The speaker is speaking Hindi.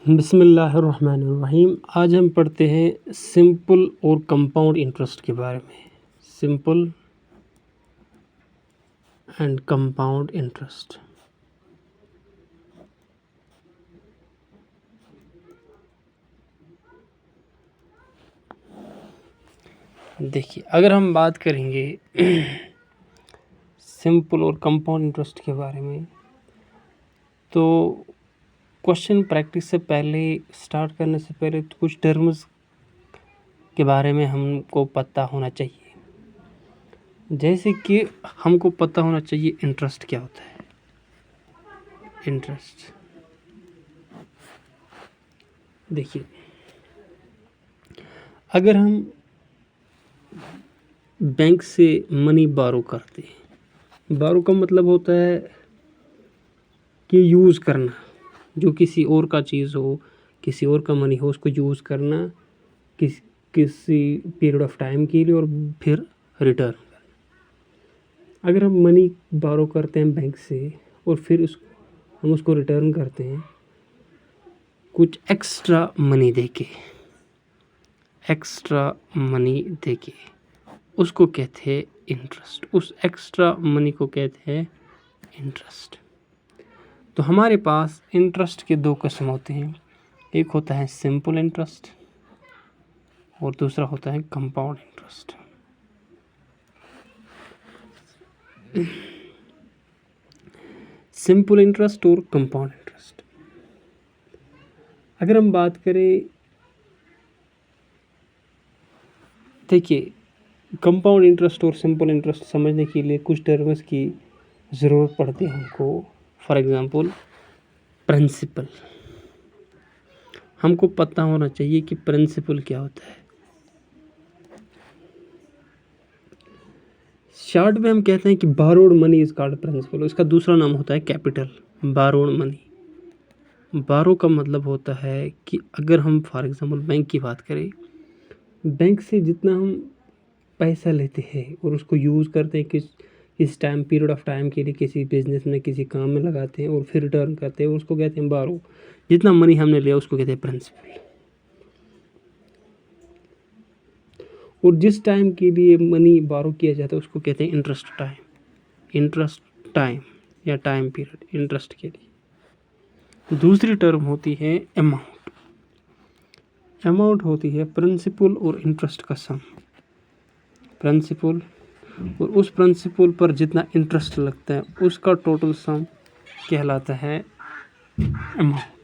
बिस्मिल्लाहिर्रहमानिर्रहीम। आज हम पढ़ते हैं सिंपल और कंपाउंड इंटरेस्ट के बारे में। Simple and compound interest. देखिए, अगर हम बात करेंगे सिंपल और कंपाउंड इंटरेस्ट के बारे में, तो क्वेश्चन प्रैक्टिस से पहले, स्टार्ट करने से पहले तो कुछ टर्म्स के बारे में हमको पता होना चाहिए। जैसे कि हमको पता होना चाहिए इंटरेस्ट क्या होता है। इंटरेस्ट, देखिए, अगर हम बैंक से मनी बारो करते हैं, बारो का मतलब होता है कि यूज़ करना, जो किसी और का चीज़ हो, किसी और का मनी हो, उसको यूज़ करना किसी पीरियड ऑफ टाइम के लिए और फिर रिटर्न करना। अगर हम मनी बारो करते हैं बैंक से और फिर हम उसको रिटर्न करते हैं कुछ एक्स्ट्रा मनी देके, उसको कहते हैं इंटरेस्ट। उस एक्स्ट्रा मनी को कहते हैं इंटरेस्ट। तो हमारे पास इंटरेस्ट के दो किस्म होते हैं। एक होता है सिंपल इंटरेस्ट और दूसरा होता है कंपाउंड इंटरेस्ट। सिंपल इंटरेस्ट और कंपाउंड इंटरेस्ट, अगर हम बात करें, देखिए, कंपाउंड इंटरेस्ट और सिंपल इंटरेस्ट समझने के लिए कुछ टर्म्स की ज़रूरत पड़ती है हमको। For example, principal. हमको पता होना चाहिए कि प्रिंसिपल क्या होता है। शॉर्ट में हम कहते हैं कि borrowed money is called principal. इसका दूसरा नाम होता है कैपिटल। बारोड मनी, बारो का मतलब होता है कि अगर हम फॉर एग्ज़ाम्पल बैंक की बात करें, बैंक से जितना हम पैसा लेते हैं और उसको यूज़ करते हैं किस टाइम पीरियड ऑफ टाइम के लिए, किसी बिजनेस में, किसी काम में लगाते हैं और फिर रिटर्न करते हैं, उसको कहते हैं बारो। जितना मनी हमने लिया उसको कहते हैं प्रिंसिपल। और जिस टाइम के लिए मनी बारो किया जाता है उसको कहते हैं इंटरेस्ट टाइम या टाइम पीरियड इंटरेस्ट के लिए। दूसरी टर्म होती है अमाउंट होती है प्रिंसिपल और इंटरेस्ट का सम। प्रिंसिपल और उस प्रिंसिपल पर जितना इंटरेस्ट लगता है उसका टोटल सम कहलाता है अमाउंट।